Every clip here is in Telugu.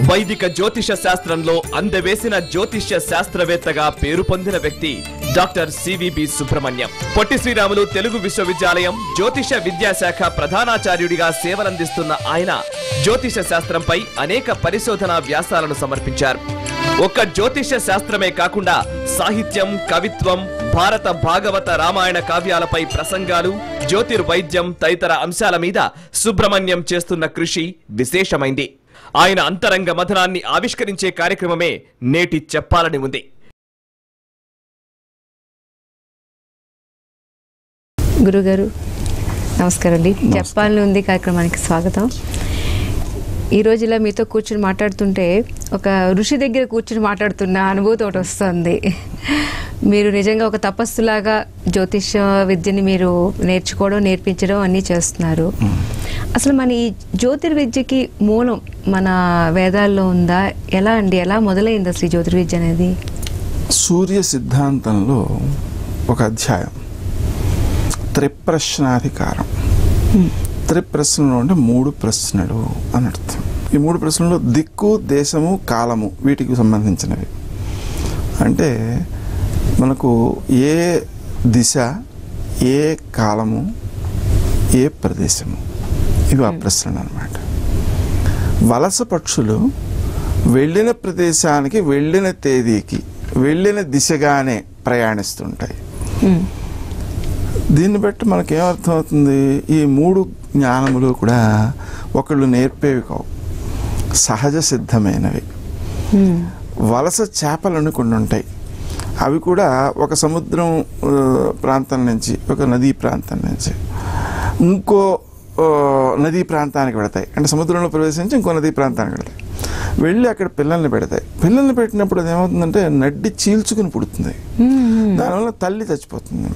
వైదిక జ్యోతిష శాస్త్రంలో అందవేసిన జ్యోతిష్య శాస్త్రవేత్తగా పేరు పొందిన వ్యక్తి డాక్టర్ సివిబి సుబ్రహ్మణ్యం. పొట్టి శ్రీరాములు తెలుగు విశ్వవిద్యాలయం జ్యోతిష విద్యాశాఖ ప్రధానాచార్యుడిగా సేవలందిస్తున్న ఆయన జ్యోతిష శాస్త్రంపై అనేక పరిశోధనా వ్యాసాలను సమర్పించారు. ఒక్క జ్యోతిష శాస్త్రమే కాకుండా సాహిత్యం, కవిత్వం, భారత భాగవత రామాయణ కావ్యాలపై ప్రసంగాలు, జ్యోతిర్వైద్యం తదితర అంశాల మీద సుబ్రహ్మణ్యం చేస్తున్న కృషి విశేషమైంది. ఆయన అంతరంగ మథనాన్ని ఆవిష్కరించే కార్యక్రమమే నేటి చెప్పాలని ఉంది. గురుగారు నమస్కారం అండి. చెప్పాలని ఉంది కార్యక్రమానికి స్వాగతం. ఈ రోజు ఇలా మీతో కూర్చొని మాట్లాడుతుంటే ఒక ఋషి దగ్గర కూర్చొని మాట్లాడుతున్న అనుభూతి ఒకటి వస్తుంది. మీరు నిజంగా ఒక తపస్సులాగా జ్యోతిష విద్యని మీరు నేర్చుకోవడం, నేర్పించడం అన్నీ చేస్తున్నారు. అసలు మన ఈ జ్యోతిర్విద్యకి మూలం మన వేదాల్లో ఉందా? ఎలా అండి, ఎలా మొదలైంది అసలు ఈ జ్యోతిర్విద్య అనేది? సూర్య సిద్ధాంతంలో ఒక అధ్యాయం త్రిప్రశ్నాధికారం. త్రిప్రశ్నలు అంటే 3 ప్రశ్నలు అని అర్థం. ఈ 3 ప్రశ్నలు దిక్కు, దేశము, కాలము వీటికి సంబంధించినవి. అంటే మనకు ఏ దిశ, ఏ కాలము, ఏ ప్రదేశము, ఇవి ఆ ప్రశ్నలు అన్నమాట. వలస పక్షులు వెళ్ళిన ప్రదేశానికి, వెళ్ళిన తేదీకి, వెళ్ళిన దిశగానే ప్రయాణిస్తుంటాయి. దీన్ని బట్టి మనకేమర్థమవుతుంది? ఈ 3 జ్ఞానములు కూడా ఒకళ్ళు నేర్పేవి కావు, సహజ సిద్ధమైనవి. వలస చేపలను కొన్ని ఉంటాయి. అవి కూడా ఒక సముద్రం ప్రాంతం నుంచి, ఒక నదీ ప్రాంతం నుంచి ఇంకో నదీ ప్రాంతానికి పెడతాయి. అంటే సముద్రంలో ప్రవేశించి ఇంకో నదీ ప్రాంతానికి పెడతాయి. వెళ్ళి అక్కడ పిల్లల్ని పెడతాయి. పిల్లల్ని పెట్టినప్పుడు అది ఏమవుతుందంటే నడ్డి చీల్చుకుని పుడుతుంది. దానివల్ల తల్లి చచ్చిపోతుంది.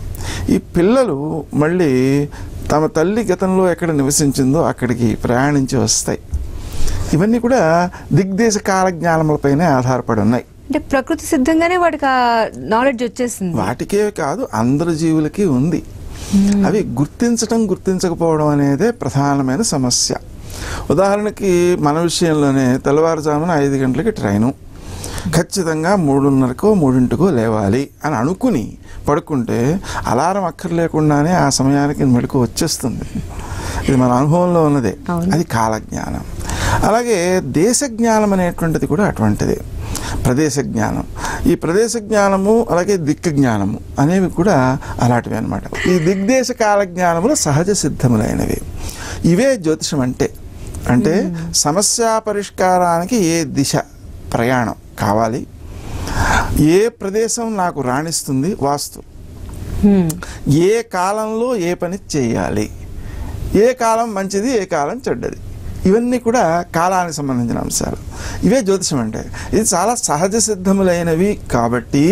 ఈ పిల్లలు మళ్ళీ తమ తల్లి గతంలో ఎక్కడ నివసించిందో అక్కడికి ప్రయాణించి వస్తాయి. ఇవన్నీ కూడా దిగ్దేశ కాల జ్ఞానములపైనే ఆధారపడి ఉన్నాయి. అంటే ప్రకృతి సిద్ధంగానే వాటికి ఆ నాలెడ్జ్ వచ్చేసింది. వాటికే కాదు, అందరి జీవులకి ఉంది. అవి గుర్తించటం, గుర్తించకపోవడం అనేదే ప్రధానమైన సమస్య. ఉదాహరణకి మన విషయంలోనే తెల్లవారుజామున 5 గంటలకి ట్రైను, ఖచ్చితంగా 3:30కో 3:00కో లేవాలి అని అనుకుని పడుకుంటే అలారం అక్కర్లేకుండానే ఆ సమయానికి మెలకు వచ్చేస్తుంది. ఇది మన అనుభవంలో ఉన్నదే. అది కాలజ్ఞానం. అలాగే దేశ జ్ఞానం అనేటువంటిది కూడా అటువంటిదే. ప్రదేశ జ్ఞానం, ఈ ప్రదేశ జ్ఞానము అలాగే దిక్ జ్ఞానము అనేవి కూడా అలాంటివి అన్నమాట. ఈ దిగ్దేశ కాల జ్ఞానములు సహజ సిద్ధములైనవి. ఇవే జ్యోతిషం అంటే సమస్య పరిష్కారానికి ఏ దిశ ప్రయాణం కావాలి, ఏ ప్రదేశం నాకు రాణిస్తుంది, వాస్తు, ఏ కాలంలో ఏ పని చేయాలి, ఏ కాలం మంచిది, ఏ కాలం చెడ్డది, ఇవన్నీ కూడా కాలానికి సంబంధించిన అంశాలు. ఇవే జ్యోతిషం అంటే. ఇది చాలా సహజ సిద్ధములైనవి కాబట్టి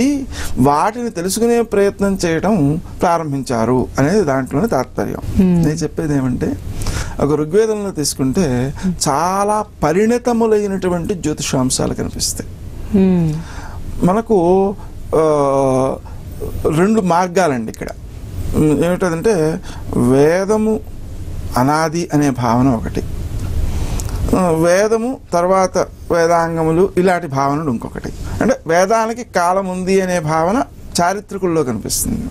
వాటిని తెలుసుకునే ప్రయత్నం చేయడం ప్రారంభించారు అనేది దాంట్లోనే తాత్పర్యం. నేను చెప్పేది ఏమంటే, ఒక ఋగ్వేదంలో తీసుకుంటే చాలా పరిణతములైనటువంటి జ్యోతిషాంశాలు కనిపిస్తాయి. మనకు 2 మార్గాలండి ఇక్కడ. ఏమిటంటే వేదము అనాది అనే భావన ఒకటి, వేదము తర్వాత వేదాంగములు ఇలాంటి భావనలు ఇంకొకటి. అంటే వేదానికి కాలం ఉంది అనే భావన చారిత్రకుల్లో కనిపిస్తుంది.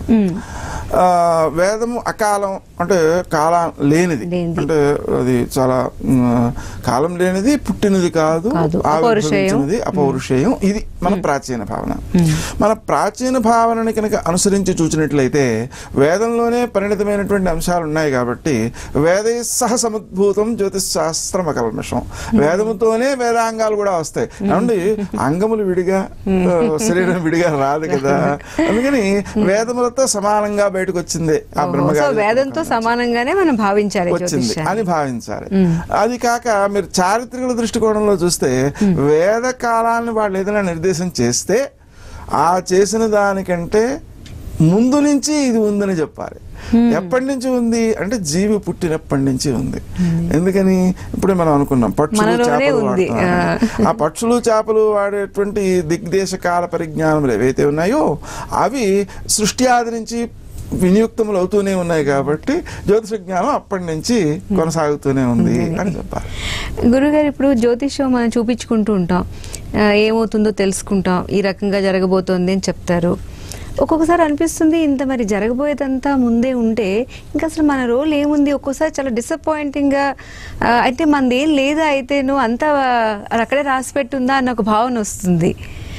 వేదము అకాలం అంటే కాలం లేనిది, అంటే అది చాలా కాలం లేనిది, పుట్టినది కాదు, ఆవిర్భవించినది, అపౌరుషేయం. ఇది మన ప్రాచీన భావన. మన ప్రాచీన భావనని కనుక అనుసరించి చూసినట్లయితే వేదంలోనే పరిణితమైనటువంటి అంశాలు ఉన్నాయి కాబట్టి వేదై సహ సముద్భూతం జ్యోతిశాస్త్రం అకల్మషం. వేదముతోనే వేదాంగాలు కూడా వస్తాయి. అంటే అంగములు విడిగా, శరీరం విడిగా రాదు కదా. అందుకని వేదములతో సమానంగా బయటకు వచ్చింది ఆ బ్రహ్మగారి, వేదంతో సమానంగానే మనం భావించాలి, వచ్చింది అని భావించాలి. అది కాక మీరు చారిత్రక దృష్టికోణంలో చూస్తే వేద కాలాన్ని వాళ్ళు ఏదైనా నిర్దేశం చేస్తే ఆ చేసిన దానికంటే ముందు నుంచి ఇది ఉందని చెప్పాలి. ఎప్పటి నుంచి ఉంది అంటే జీవి పుట్టినప్పటి నుంచి ఉంది. ఎందుకని ఇప్పుడే మనం అనుకున్నాం పక్షులు చేపలు వాడుతున్నాం. ఆ పక్షులు చేపలు వాడేటువంటి దిగ్దేశ కాల పరిజ్ఞానములు ఏవైతే ఉన్నాయో అవి సృష్టి ఆది నుంచి వినియుక్తములు అవుతూనే ఉన్నాయి కాబట్టి జ్యోతిష జ్ఞానం అప్పటి నుంచి కొనసాగుతూనే ఉంది అని చెప్పాలి. గురుగారు, ఇప్పుడు జ్యోతిషం మనం చూపించుకుంటూ ఉంటాం, ఏమవుతుందో తెలుసుకుంటాం, ఈ రకంగా జరగబోతోంది అని చెప్తారు. ఒక్కొక్కసారి అనిపిస్తుంది ఇంత మరి జరగబోయేదంతా ముందే ఉంటే ఇంకా అసలు మన రోల్ ఏముంది, ఒక్కోసారి చాలా డిసప్పాయింటింగ్గా అయితే మనదేం లేదా, అయితే నువ్వు అంతా అది అక్కడే రాసి పెట్టుందా అన్న ఒక భావన వస్తుంది.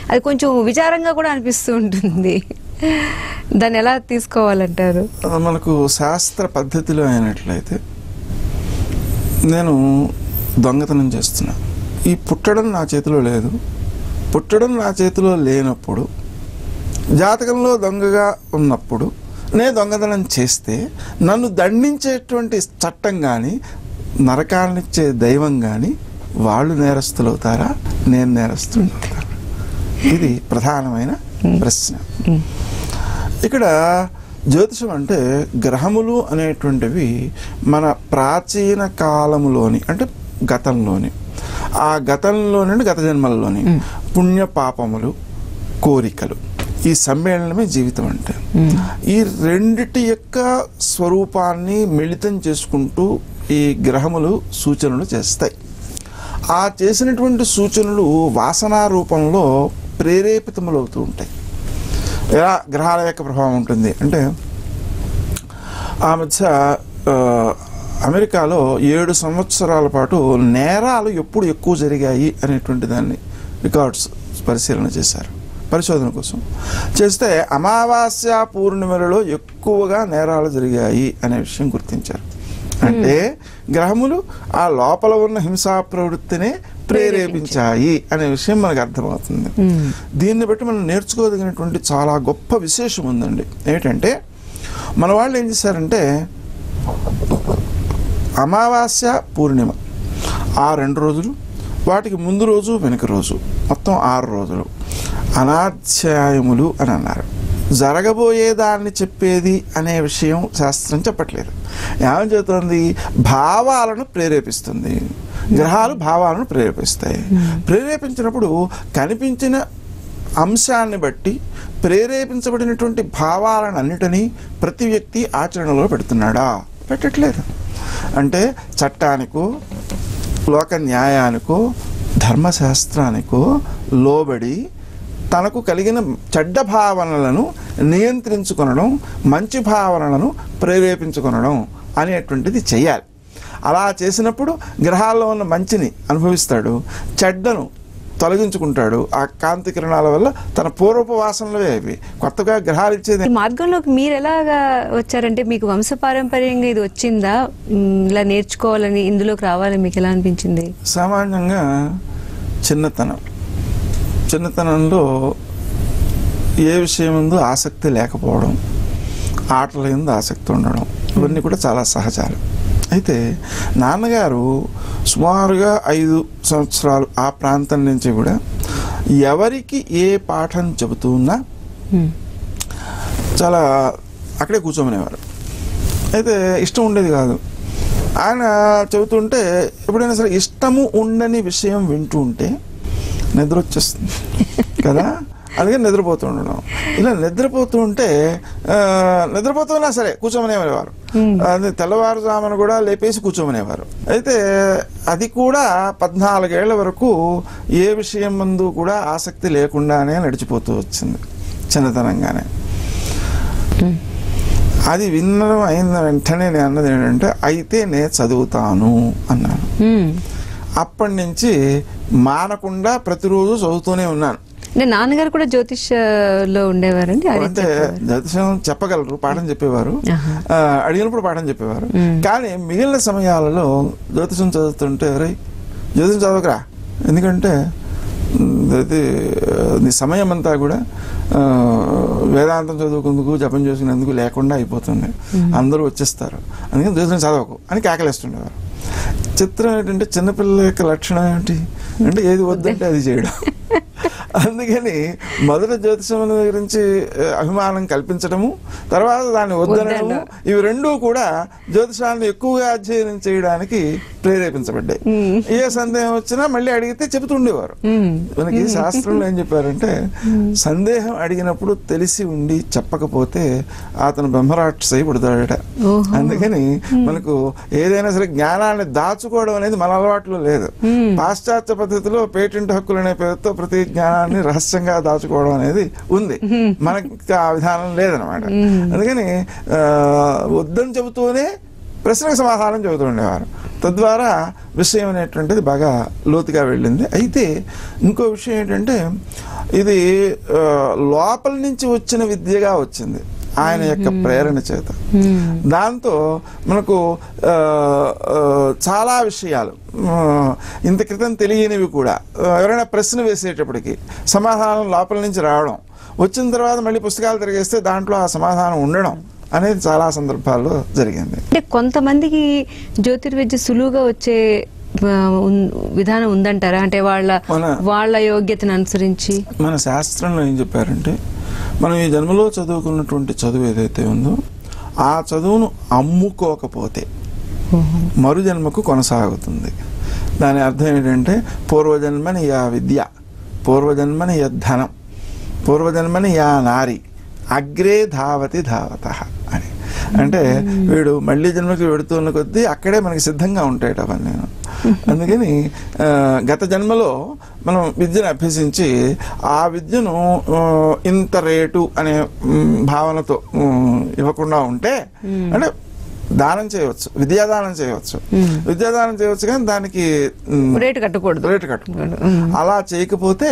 అది కొంచెం విచారంగా కూడా అనిపిస్తూ ఉంటుంది. దాన్ని ఎలా తీసుకోవాలంటారు? మనకు శాస్త్ర పద్ధతిలో అయినట్లయితే నేను దొంగతనం చేస్తున్నా, ఈ పుట్టడం నా చేతిలో లేదు, పుట్టడం నా చేతిలో లేనప్పుడు జాతకంలో దొంగగా ఉన్నప్పుడు నేను దొంగతనం చేస్తే నన్ను దండించేటువంటి చట్టం కానీ నరకాలనిచ్చే దైవం కానీ వాళ్ళు నేరస్తులు అవుతారా, నేను నేరస్తులు అవుతారా? ఇది ప్రధానమైన ప్రశ్న. ఇక్కడ జ్యోతిషం అంటే గ్రహములు అనేటువంటివి మన ప్రాచీన కాలములోని అంటే గతంలోని ఆ గతంలో నుండి గత జన్మల్లోని పుణ్య పాపములు కోరికలు ఈ సమ్మేళనమే జీవితం అంటే. ఈ రెండిటి యొక్క స్వరూపాన్ని మిళితం చేసుకుంటూ ఈ గ్రహములు సూచనలు చేస్తాయి. ఆ చేసినటువంటి సూచనలు వాసనా రూపంలో ప్రేరేపితములవుతూ ఉంటాయి. ఎలా గ్రహాల యొక్క ప్రభావం ఉంటుంది అంటే ఆ మధ్య అమెరికాలో 7 సంవత్సరాల పాటు నేరాలు ఎప్పుడు ఎక్కువ జరిగాయి అనేటువంటి దాన్ని రికార్డ్స్ పరిశీలన చేశారు. పరిశోధన కోసం చేస్తే అమావాస్య పూర్ణిమలలో ఎక్కువగా నేరాలు జరిగాయి అనే విషయం గుర్తించారు. అంటే గ్రహములు ఆ లోపల ఉన్న హింసా ప్రవృత్తిని ప్రేరేపించాయి అనే విషయం మనకు అర్థమవుతుంది. దీన్ని బట్టి మనం నేర్చుకోదగినటువంటి చాలా గొప్ప విశేషం ఉందండి. ఏంటంటే మన వాళ్ళు ఏం చేశారంటే అమావాస్య పూర్ణిమ ఆ 2 రోజులు, వాటికి ముందు రోజు వెనుక రోజు, మొత్తం 6 రోజులు అనాధ్యాయములు అని అన్నారు. జరగబోయేదాన్ని చెప్పేది అనే విషయం శాస్త్రం చెప్పట్లేదు. ఏమని చెబుతుంది? భావాలను ప్రేరేపిస్తుంది. గ్రహాలు భావాలను ప్రేరేపిస్తాయి. ప్రేరేపించినప్పుడు కనిపించిన అంశాన్ని బట్టి ప్రేరేపించబడినటువంటి భావాలన్నిటినీ ప్రతి వ్యక్తి ఆచరణలో పెడుతున్నాడా? పెట్టట్లేదు. అంటే చట్టానికో లోక న్యాయానికో ధర్మశాస్త్రానికో లోబడి తనకు కలిగిన చెడ్డ భావనలను నియంత్రించుకొనడం, మంచి భావనలను ప్రేరేపించుకొనడం అనేటువంటిది చేయాలి. అలా చేసినప్పుడు గ్రహాల్లో ఉన్న మంచిని అనుభవిస్తాడు, చెడ్డను తొలగించుకుంటాడు. ఆ కాంతి కిరణాల వల్ల తన పూర్వపు వాసనలవే అవి కొత్తగా గ్రహాలు ఇచ్చేది. ఈ మార్గంలోకి మీరు ఎలాగా వచ్చారంటే మీకు వంశపారంపర్యంగా ఇది వచ్చిందా, ఇలా నేర్చుకోవాలని ఇందులోకి రావాలని మీకు ఎలా అనిపించింది? సామాన్యంగా చిన్నతనంలో ఏ విషయం ముందు ఆసక్తి లేకపోవడం, ఆటల యందు ఆసక్తి ఉండడం, ఇవన్నీ కూడా చాలా సహజాలు. అయితే నాన్నగారు సుమారుగా 5 సంవత్సరాలు ఆ ప్రాంతం నుంచి కూడా ఎవరికి ఏ పాఠం చెబుతున్నా చాలా అక్కడే కూర్చోమనేవారు. అయితే ఇష్టం ఉండేది కాదు. ఆయన చెబుతుంటే ఎప్పుడైనా సరే ఇష్టము ఉండని విషయం వింటూ ఉంటే నిద్ర వచ్చేస్తుంది కదా, అందుకని నిద్రపోతూ ఉండడం. ఇలా నిద్రపోతున్నా సరే కూర్చోమనేవారు. అది తెల్లవారుజామున కూడా లేపేసి కూర్చోమనేవారు. అయితే అది కూడా 14 ఏళ్ల వరకు ఏ విషయం ముందు కూడా ఆసక్తి లేకుండానే నడిచిపోతూ వచ్చింది చిన్నతనంగానే. అది వినడం అయిన వెంటనే నేను అన్నది ఏంటంటే అయితే నేను చదువుతాను అన్నాను. అప్పటి నుంచి మానకుండా ప్రతిరోజు చదువుతూనే ఉన్నాను. నాన్నగారు కూడా జ్యోతిష్లో ఉండేవారండి? అంటే జ్యోతిషం చెప్పగలరు, పాఠం చెప్పేవారు, అడిగినప్పుడు పాఠం చెప్పేవారు. కానీ మిగిలిన సమయాలలో జ్యోతిషం చదువుతుంటే అరే జ్యోతిషం చదవకరా, ఎందుకంటే నీ సమయం అంతా కూడా వేదాంతం చదువుకుందుకు జపం చేసుకునేందుకు లేకుండా అయిపోతుంది, అందరూ వచ్చేస్తారు, అందుకని జ్యోతిషం చదవకు అని కేకలేస్తుండేవారు. చిత్రం ఏంటంటే చిన్నపిల్లల యొక్క లక్షణం ఏంటి అంటే ఏది వద్దంటే అది చేయడం. అందుకని మొదట జ్యోతిషం గురించి అభిమానం కల్పించడము, తర్వాత దాన్ని వద్దనడము, ఇవి రెండూ కూడా జ్యోతిషాన్ని ఎక్కువగా అధ్యయనం చేయడానికి ప్రేరేపించబడ్డాయి. ఏ సందేహం వచ్చినా మళ్ళీ అడిగితే చెబుతుండేవారు. మనకి శాస్త్రంలో ఏం చెప్పారంటే, సందేహం అడిగినప్పుడు తెలిసి ఉండి చెప్పకపోతే అతను బ్రహ్మరాక్షసై పుడతాడట. అందుకని మనకు ఏదైనా సరే జ్ఞానాన్ని దాచుకోవడం అనేది మన అలవాట్లో లేదు. పాశ్చాత్య పద్ధతిలో పేటెంట్ హక్కులు అనే పేరుతో ప్రతి జ్ఞానాన్ని రహస్యంగా దాచుకోవడం అనేది ఉంది. మనకి ఆ విధానం లేదనమాట. అందుకని వద్దని చెబుతూనే ప్రశ్నకు సమాధానం చెబుతూ ఉండేవారు. తద్వారా విషయం అనేటువంటిది బాగా లోతుగా వెళ్ళింది. అయితే ఇంకో విషయం ఏంటంటే, ఇది లోపల నుంచి వచ్చిన విద్యగా వచ్చింది ఆయన యొక్క ప్రేరణ చేత. దాంతో మనకు చాలా విషయాలు ఇంత క్రితం తెలియనివి కూడా ఎవరైనా ప్రశ్న వేసేటప్పటికి సమాధానం లోపల నుంచి రావడం, వచ్చిన తర్వాత మళ్ళీ పుస్తకాలు తిరిగేస్తే దాంట్లో ఆ సమాధానం ఉండడం అనేది చాలా సందర్భాల్లో జరిగింది. అంటే కొంతమందికి జ్యోతిర్విద్య సులువుగా వచ్చే విధానం ఉందంటారా? అంటే వాళ్ళ యోగ్యతను అనుసరించి మన శాస్త్రంలో ఏం చెప్పారంటే, మనం ఈ జన్మలో చదువుకున్నటువంటి చదువు ఏదైతే ఉందో ఆ చదువును అమ్ముకోకపోతే మరు జన్మకు కొనసాగుతుంది. దాని అర్థం ఏంటంటే, పూర్వజన్మని యా విద్య, పూర్వజన్మని యద్ధనం, పూర్వజన్మని యా నారి, అగ్రే ధావతి ధావత అని. అంటే వీడు మళ్ళీ జన్మకి వెడుతున్న కొద్దీ అక్కడే మనకి సిద్ధంగా ఉంటాయట అవన్నీ. అందుకని గత జన్మలో మనం విద్యను అభ్యసించి ఆ విద్యను ఇంత రేటు అనే భావనతో ఇవ్వకుండా ఉంటే, అంటే దానం చేయవచ్చు, విద్యాదానం చేయవచ్చు, విద్యాదానం చేయవచ్చు, కానీ దానికి రేటు కట్టకూడదు. అలా చేయకపోతే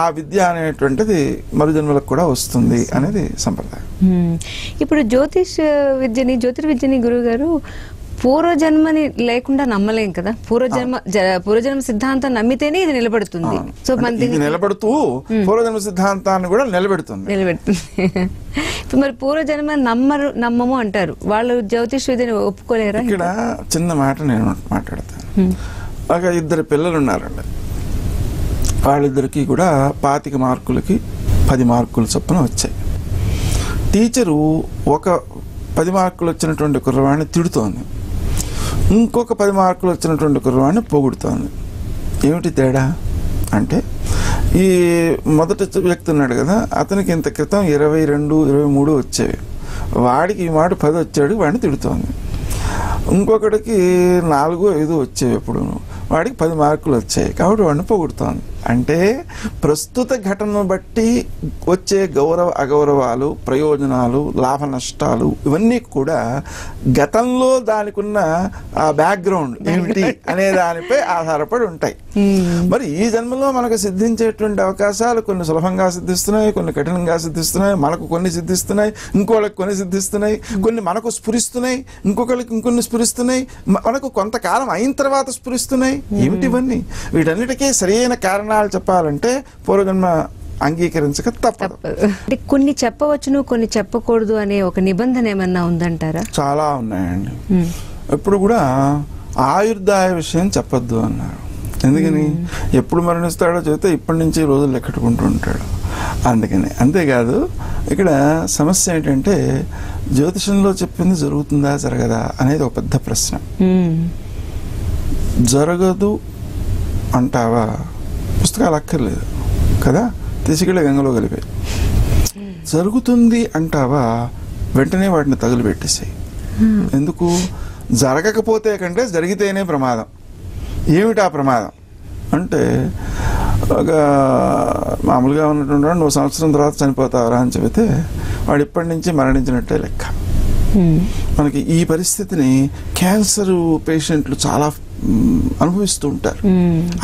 ఆ విద్య అనేటువంటిది మరుజన్మలకు కూడా వస్తుంది అనేది సంప్రదాయం. ఇప్పుడు జ్యోతిర్విద్యని గురువు గారు పూర్వజన్మని లేకుండా నమ్మలేం కదా. పూర్వజన్మ సిద్ధాంతం నమ్మితేనే ఇది నిలబడుతుంది. సో ఇది నిలబడుతూ పూర్వజన్మ సిద్ధాంతాన్ని కూడా నిలబెడుతుంది. ఇప్పుడు మరి పూర్వజన్మ నమ్మము అంటారు, వాళ్ళు జ్యోతిష్ విద్యని ఒప్పుకోలేరా? ఇక్కడ చిన్న మాట నేను మాట్లాడతాను. ఒక ఇద్దరు పిల్లలు ఉన్నారండి. వాళ్ళిద్దరికి కూడా 25 మార్కులకి 10 మార్కులు చొప్పున వచ్చాయి. టీచరు ఒక 10 మార్కులు వచ్చినటువంటి కుర్రవాడిని తిడుతోంది, ఇంకొక 10 మార్కులు వచ్చినటువంటి కుర్రవాడిని పొగుడుతోంది. ఏమిటి తేడా అంటే, ఈ మొదటి వ్యక్తి ఉన్నాడు కదా, అతనికి ఇంత క్రితం 22, 23 వచ్చేవి, వాడికి ఈ మాట 10 వచ్చాడు, వాడిని తిడుతోంది. ఇంకొకటికి 4, 5 వచ్చేవి, ఎప్పుడు వాడికి 10 మార్కులు వచ్చాయి కాబట్టి వాడిని పొగుడుతోంది. అంటే ప్రస్తుత ఘటనను బట్టి వచ్చే గౌరవ అగౌరవాలు, ప్రయోజనాలు, లాభ నష్టాలు ఇవన్నీ కూడా గతంలో దానికి ఉన్న బ్యాక్గ్రౌండ్ ఏమిటి అనే దానిపై ఆధారపడి ఉంటాయి. మరి ఈ జన్మలో మనకు సిద్ధించేటువంటి అవకాశాలు కొన్ని సులభంగా సిద్ధిస్తున్నాయి, కొన్ని కఠినంగా సిద్ధిస్తున్నాయి, మనకు కొన్ని సిద్ధిస్తున్నాయి, ఇంకోళ్ళకి కొన్ని సిద్ధిస్తున్నాయి, కొన్ని మనకు స్ఫురిస్తున్నాయి, ఇంకొకళ్ళకి ఇంకొన్ని స్ఫురిస్తున్నాయి, మనకు కొంతకాలం అయిన తర్వాత స్ఫురిస్తున్నాయి. ఏమిటివన్నీ? వీటన్నిటికీ సరైన కారణాలు చెప్పాలంటే పూర్వజన్మ అంగీకరించక తప్పదు. అంటే కొన్ని చెప్పవచ్చును, కొన్ని చెప్పకూడదు అనే ఒక నిబంధన ఏమన్నా ఉందంటారా? చాలా ఉన్నాయండి. ఎప్పుడు కూడా ఆయుర్దాయ విషయం చెప్పొద్దు అన్నారు. ఎందుకని? ఎప్పుడు మరణిస్తాడో చెబితే ఇప్పటి నుంచి రోజులు లెక్కట్టుకుంటూ ఉంటాడు. అందుకని. అంతేకాదు ఇక్కడ సమస్య ఏంటంటే, జ్యోతిషంలో చెప్పింది జరుగుతుందా జరగదా అనేది ఒక పెద్ద ప్రశ్న. జరగదు అంటావా, పుస్తకాలు అక్కర్లేదు కదా, తీసుకెళ్ళి గంగలో కలిపే. జరుగుతుంది అంటావా, వెంటనే వాటిని తగులు పెట్టేసాయి. ఎందుకు? జరగకపోతే కంటే జరిగితేనే ప్రమాదం. ఏమిటా ప్రమాదం అంటే, ఒక మామూలుగా ఉన్నటువంటి వాడు 1 సంవత్సరం తర్వాత చనిపోతావరా అని చెబితే వాడు ఇప్పటి నుంచి మరణించినట్టే లెక్క. మనకి ఈ పరిస్థితిని క్యాన్సర్ పేషెంట్లు చాలా అనుభవిస్తూ ఉంటారు,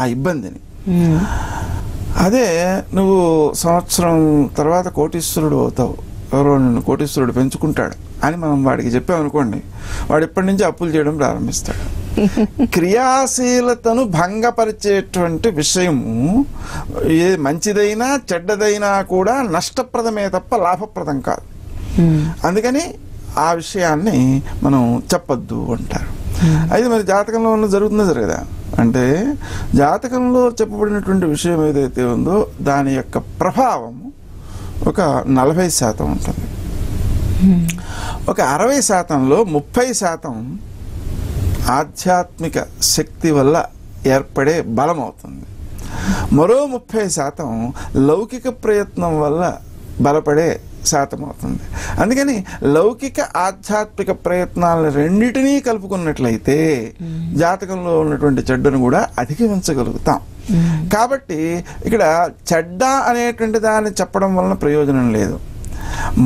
ఆ ఇబ్బందిని. అదే నువ్వు సంవత్సరం తర్వాత కోటీశ్వరుడు అవుతావు, ఎవరో నిన్ను కోటీశ్వరుడు పెంచుకుంటాడు అని మనం వాడికి చెప్పామనుకోండి, వాడు ఇప్పటి నుంచి అప్పులు చేయడం ప్రారంభిస్తాడు. క్రియాశీలతను భంగపరిచేటువంటి విషయము ఏ మంచిదైనా చెడ్డదైనా కూడా నష్టప్రదమే తప్ప లాభప్రదం కాదు. అందుకని ఆ విషయాన్ని మనం చెప్పొద్దు అంటారు. అయితే మరి జాతకంలో ఉన్న జరుగుతుందా జరగదా? అంటే జాతకంలో చెప్పబడినటువంటి విషయం ఏదైతే ఉందో దాని యొక్క ప్రభావం ఒక 40% ఉంటుంది. ఒక 60%లో 30% ఆధ్యాత్మిక శక్తి వల్ల ఏర్పడే బలం అవుతుంది. మరో 30% లౌకిక ప్రయత్నం వల్ల బలపడే శాతం అవుతుంది. అందుకని లౌకిక ఆధ్యాత్మిక ప్రయత్నాలను రెండింటినీ కలుపుకున్నట్లయితే జాతకంలో ఉన్నటువంటి చెడ్డను కూడా అధిగమించగలుగుతాం. కాబట్టి ఇక్కడ చెడ్డ అనేటువంటి దాన్ని చెప్పడం వలన ప్రయోజనం లేదు.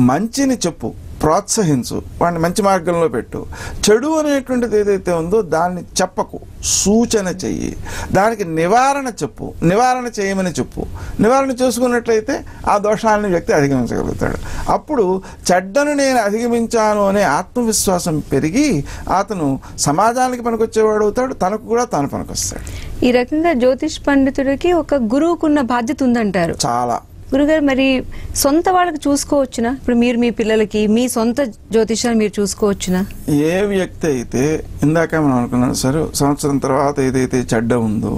మంచిని చెప్పు, ప్రోత్సహించు, వాడిని మంచి మార్గంలో పెట్టు. చెడు అనేటువంటిది ఏదైతే ఉందో దాన్ని చెప్పకు, సూచన చెయ్యి. దానికి నివారణ చెప్పు, నివారణ చేయమని చెప్పు. నివారణ చేసుకున్నట్లయితే ఆ దోషాలను వ్యక్తి అధిగమించగలుగుతాడు. అప్పుడు చెడ్డను నేను అధిగమించాను అనే ఆత్మవిశ్వాసం పెరిగి అతను సమాజానికి పనికొచ్చేవాడు అవుతాడు, తనకు కూడా తాను పనికొస్తాడు. ఈ రకంగా జ్యోతిష్ పండితుడికి ఒక గురువుకున్న బాధ్యత ఉందంటారు. చాలా. గురుగారు, మరి సొంత వాళ్ళకి చూసుకోవచ్చునా? ఇప్పుడు మీరు మీ పిల్లలకి మీ సొంత జ్యోతిషాన్ని మీరు చూసుకోవచ్చునా? ఏ వ్యక్తి అయితే ఇందాక మనం అనుకున్నాం సరే, సంవత్సరం తర్వాత ఏదైతే చెడ్డ ఉందో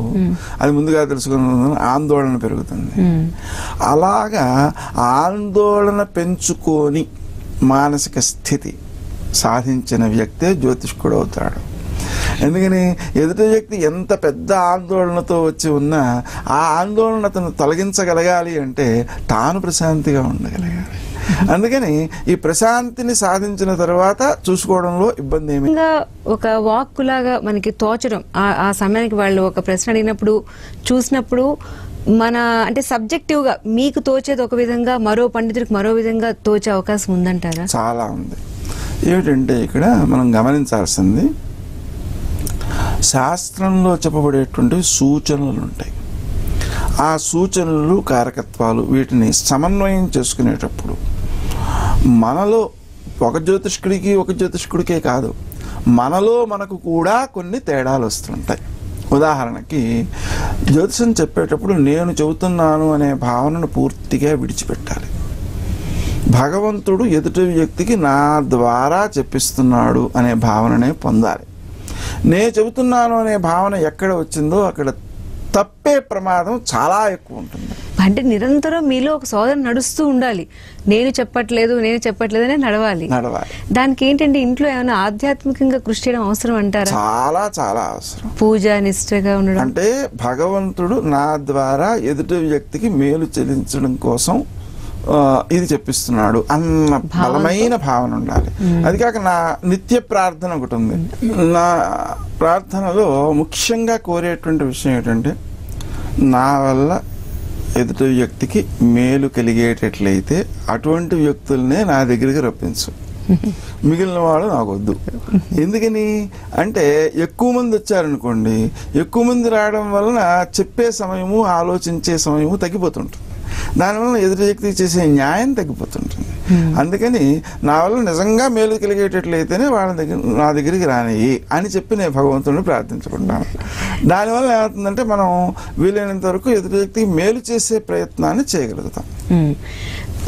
అది ముందుగా తెలుసుకున్న ఆందోళన పెరుగుతుంది. అలాగా ఆందోళన పెంచుకొని మానసిక స్థితి సాధించిన వ్యక్తే జ్యోతిష్కుడు అవుతాడు. ఎందుకని ఎదుటి వ్యక్తి ఎంత పెద్ద ఆందోళనతో వచ్చి ఉన్నా ఆ ఆందోళన అతను తొలగించగలగాలి అంటే తాను ప్రశాంతిగా ఉండగలగాలి. అందుకని ఈ ప్రశాంతిని సాధించిన తర్వాత చూసుకోవడంలో ఇబ్బంది ఏమి. ఒక వాక్కులాగా మనకి తోచడం, ఆ సమయానికి వాళ్ళు ఒక ప్రశ్న అడిగినప్పుడు చూసినప్పుడు మన అంటే సబ్జెక్టివ్ గా మీకు తోచేది ఒక విధంగా, మరో పండితుడికి మరో విధంగా తోచే అవకాశం ఉందంటారా? చాలా ఉంది. ఏమిటంటే ఇక్కడ మనం గమనించాల్సింది, శాస్త్రంలో చెప్పబడేటువంటి సూచనలు ఉంటాయి. ఆ సూచనలు, కారకత్వాలు, వీటిని సమన్వయం చేసుకునేటప్పుడు మనలో ఒక జ్యోతిష్కుడికే కాదు, మనలో మనకు కూడా కొన్ని తేడాలు వస్తుంటాయి. ఉదాహరణకి జ్యోతిషం చెప్పేటప్పుడు నేను చెబుతున్నాను అనే భావనను పూర్తిగా విడిచిపెట్టాలి. భగవంతుడు ఎదుటి వ్యక్తికి నా ద్వారా చెప్పిస్తున్నాడు అనే భావననే పొందాలి. నేను చెబుతున్నాను అనే భావన ఎక్కడ వచ్చిందో అక్కడ తప్పే ప్రమాదం చాలా ఎక్కువ ఉంటుంది. అంటే నిరంతరం మీలో ఒక సోదరు నడుస్తూ ఉండాలి. నేను చెప్పట్లేదు అనే నడవాలి. దానికి ఏంటంటే ఇంట్లో ఏమైనా ఆధ్యాత్మికంగా కృషి చేయడం అవసరం అంటారా? చాలా చాలా అవసరం. పూజ నిష్ఠగా ఉండడం. అంటే భగవంతుడు నా ద్వారా ఎదుటి వ్యక్తికి మేలు చెల్లించడం కోసం ఇది చెప్పిస్తున్నాడు అన్న బలమైన భావన ఉండాలి. అది కాక నా నిత్య ప్రార్థన ఒకటి ఉంది. నా ప్రార్థనలో ముఖ్యంగా కోరేటువంటి విషయం ఏంటంటే, నా వల్ల ఎదుటి వ్యక్తికి మేలు కలిగేటట్లయితే అటువంటి వ్యక్తులనే నా దగ్గరికి రప్పించు, మిగిలిన వాడు నాకు వద్దు. ఎందుకని అంటే ఎక్కువ మంది వచ్చారనుకోండి, ఎక్కువ మంది రావడం వలన చెప్పే సమయము, ఆలోచించే సమయము తగ్గిపోతుంటుంది. దానివల్ల ఎదుటి వ్యక్తికి చేసే న్యాయం తగ్గిపోతుంటుంది. అందుకని నా వల్ల నిజంగా మేలు కలిగేటట్లయితేనే నా దగ్గరికి రానియ్యి అని చెప్పి నేను భగవంతుడిని ప్రార్థించుకుంటాను. దానివల్ల ఏమవుతుందంటే మనం వీలైనంత వరకు ఎదుటి వ్యక్తికి మేలు చేసే ప్రయత్నాన్ని చేయగలుగుతాం.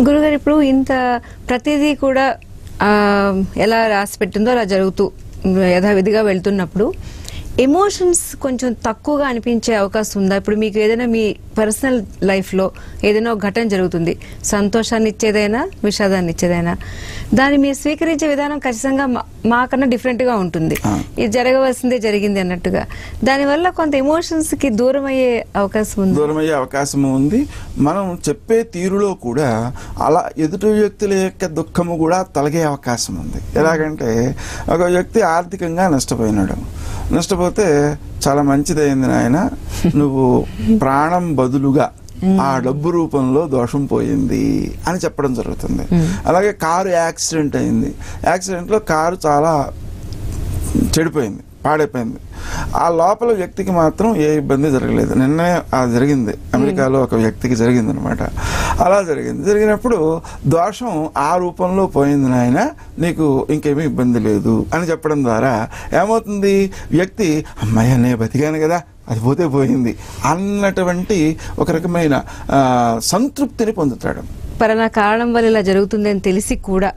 గురుగారు, ఇప్పుడు ఇంత ప్రతిదీ కూడా ఎలా రాసి పెట్టిందో అలా జరుగుతూ యథావిధిగా వెళ్తున్నప్పుడు ఎమోషన్స్ కొంచెం తక్కువగా అనిపించే అవకాశం ఉందా? ఇప్పుడు మీకు ఏదైనా మీ పర్సనల్ లైఫ్లో ఏదైనా ఒక ఘటన జరుగుతుంది, సంతోషాన్ని ఇచ్చేదైనా విషాదాన్ని ఇచ్చేదైనా, దాన్ని మీరు స్వీకరించే విధానం ఖచ్చితంగా మాకన్నా డిఫరెంట్గా ఉంటుంది. ఇది జరగవలసిందే జరిగింది అన్నట్టుగా. దానివల్ల కొంత ఎమోషన్స్కి దూరం అయ్యే అవకాశం ఉంది. మనం చెప్పే తీరులో కూడా అలా ఎదుటి వ్యక్తుల యొక్క దుఃఖము కూడా తొలగే అవకాశం ఉంది. ఎలాగంటే ఒక వ్యక్తి ఆర్థికంగా నష్టపోతే చాలా మంచిదైంది నాయన, నువ్వు ప్రాణం బదులుగా ఆ డబ్బు రూపంలో దోషం పోయింది అని చెప్పడం జరుగుతుంది. అలాగే కారు యాక్సిడెంట్ అయింది. యాక్సిడెంట్లో కారు చాలా చెడిపోయింది, పాడైపోయింది. ఆ లోపల వ్యక్తికి మాత్రం ఏ ఇబ్బంది జరగలేదు. నిన్నే అది జరిగింది, అమెరికాలో ఒక వ్యక్తికి జరిగింది అనమాట. అలా జరిగినప్పుడు దోషం ఆ రూపంలో పోయింది నాయన, నీకు ఇంకేమీ ఇబ్బంది లేదు అని చెప్పడం ద్వారా ఏమవుతుంది, వ్యక్తి అమ్మాయి నేను బతికాను కదా, అది పోతే పోయింది అన్నటువంటి ఒక రకమైన సంతృప్తిని పొందుతాడు. పలానా కారణం వల్ల ఇలా జరుగుతుంది అని తెలిసి కూడా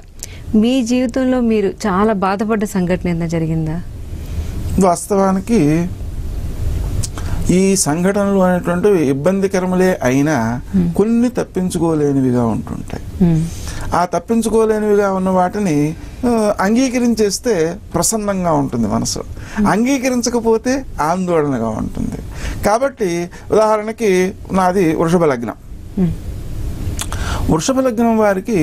మీ జీవితంలో మీరు చాలా బాధపడ్డ సంఘటన ఏదైనా జరిగిందా? వాస్తవానికి ఈ సంఘటనలు అనేటువంటివి ఇబ్బందికరములే అయినా కొన్ని తప్పించుకోలేనివిగా ఉంటుంటాయి. ఆ తప్పించుకోలేనివిగా ఉన్న వాటిని అంగీకరించేస్తే ప్రసన్నంగా ఉంటుంది మనసు, అంగీకరించకపోతే ఆందోళనగా ఉంటుంది. కాబట్టి ఉదాహరణకి నాది వృషభ లగ్నం. వృషభ లగ్నం వారికి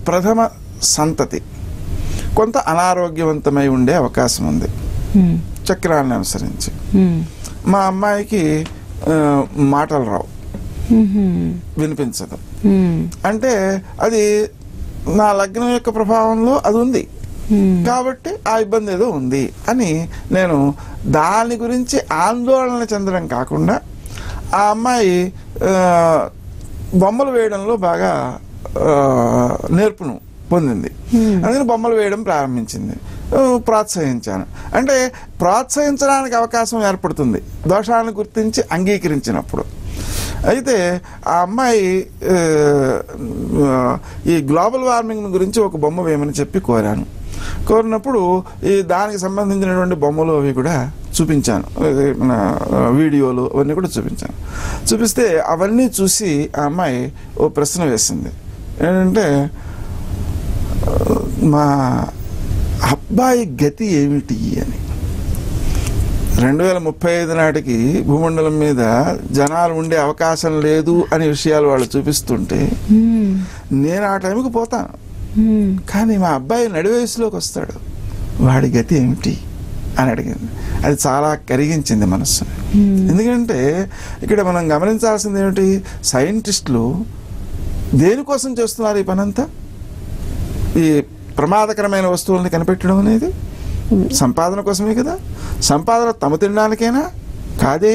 ప్రథమ సంతతి కొంత అనారోగ్యవంతమై ఉండే అవకాశం ఉంది చక్రాన్ని అనుసరించి. మా అమ్మాయికి మాటలు రావు, వినిపించదు. అంటే అది నా లగ్నం యొక్క ప్రభావంలో అది ఉంది కాబట్టి ఆ ఇబ్బంది ఏదో ఉంది అని నేను దాని గురించి ఆందోళన చెందడం కాకుండా, ఆ అమ్మాయి బొమ్మలు వేయడంలో బాగా నేర్పును పొందింది. అందుకని బొమ్మలు వేయడం ప్రారంభించింది. ప్రోత్సహించాను. అంటే ప్రోత్సహించడానికి అవకాశం ఏర్పడుతుంది దోషాలను గుర్తించి అంగీకరించినప్పుడు. అయితే ఆ అమ్మాయి ఈ గ్లోబల్ వార్మింగ్ గురించి ఒక బొమ్మ వేయమని చెప్పి కోరినప్పుడు ఈ దానికి సంబంధించినటువంటి బొమ్మలు అవి కూడా చూపించాను, మన వీడియోలు అవన్నీ కూడా చూపిస్తే అవన్నీ చూసి ఆ అమ్మాయి ఓ ప్రశ్న వేసింది. ఏంటంటే, మా అబ్బాయి గతి ఏమిటి అని. 2035 నాటికి భూమండలం మీద జనాలు ఉండే అవకాశం లేదు అనే విషయాలు వాళ్ళు చూపిస్తుంటే నేను ఆ టైంకి పోతాను, కానీ మా అబ్బాయి నడి వయసులోకి వస్తాడు, వాడి గతి ఏమిటి అని అడిగింది. అది చాలా కరిగించింది మనస్సుని. ఎందుకంటే ఇక్కడ మనం గమనించాల్సింది ఏమిటి, సైంటిస్టులు దేనికోసం చేస్తున్నారు ఈ పనంతా? ఈ ప్రమాదకరమైన వస్తువుల్ని కనిపెట్టడం అనేది సంపాదన కోసమే కదా. సంపాదన తమ తినడానికైనా కాదే,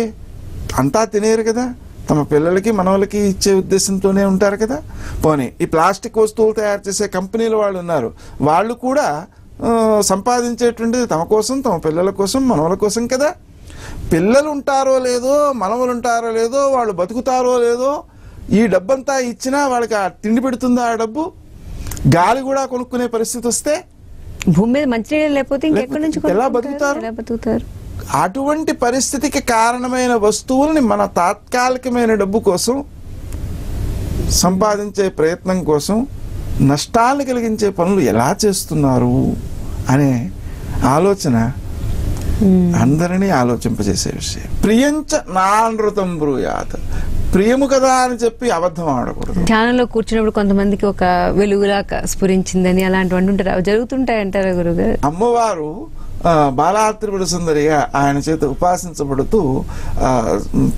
అంతా తినేరు కదా, తమ పిల్లలకి మనవలకి ఇచ్చే ఉద్దేశంతోనే ఉంటారు కదా. పోనీ ఈ ప్లాస్టిక్ వస్తువులు తయారు చేసే కంపెనీల వాళ్ళు ఉన్నారు, వాళ్ళు కూడా సంపాదించేటువంటిది తమ కోసం, తమ పిల్లల కోసం, మనవల కోసం కదా. పిల్లలు ఉంటారో లేదో, మనవలు ఉంటారో లేదో, వాళ్ళు బతుకుతారో లేదో, ఈ డబ్బంతా ఇచ్చినా వాళ్ళకి ఆ తిండి పెడుతుందా ఆ డబ్బు? గాలి కూడా కొనుక్కునే పరిస్థితి వస్తే భూమి మీద మంచినీళ్ళు లేకపోతే ఇంకెక్కడి నుంచి ఎలా బతుకుతారు? అటువంటి పరిస్థితికి కారణమైన వస్తువుల్ని మన తాత్కాలికమైన డబ్బు కోసం, సంపాదించే ప్రయత్నం కోసం నష్టాలను కలిగించే పనులు ఎలా చేస్తున్నారు అనే ఆలోచన అందరినీ ఆలోచింపజేసే విషయం. ప్రియంచ నానృతం బ్రూయాత్, ప్రియము కదా అని చెప్పి అబద్ధం ఆడకూడదు. ధ్యానంలో కూర్చున్నప్పుడు కొంతమందికి ఒక వెలుగులా స్ఫురించిందని అలాంటివన్నీ ఉంటారు, జరుగుతుంటాయి అంటారా గురుగారు? అమ్మవారు బాలా త్రిపుర సుందరిగా ఆయన చేత ఉపాసించబడుతూ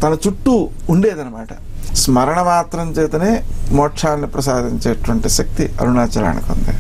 తన చుట్టూ ఉండేదనమాట. స్మరణ మాత్రం చేతనే మోక్షాన్ని ప్రసాదించేటువంటి శక్తి అరుణాచలానికి ఉంది.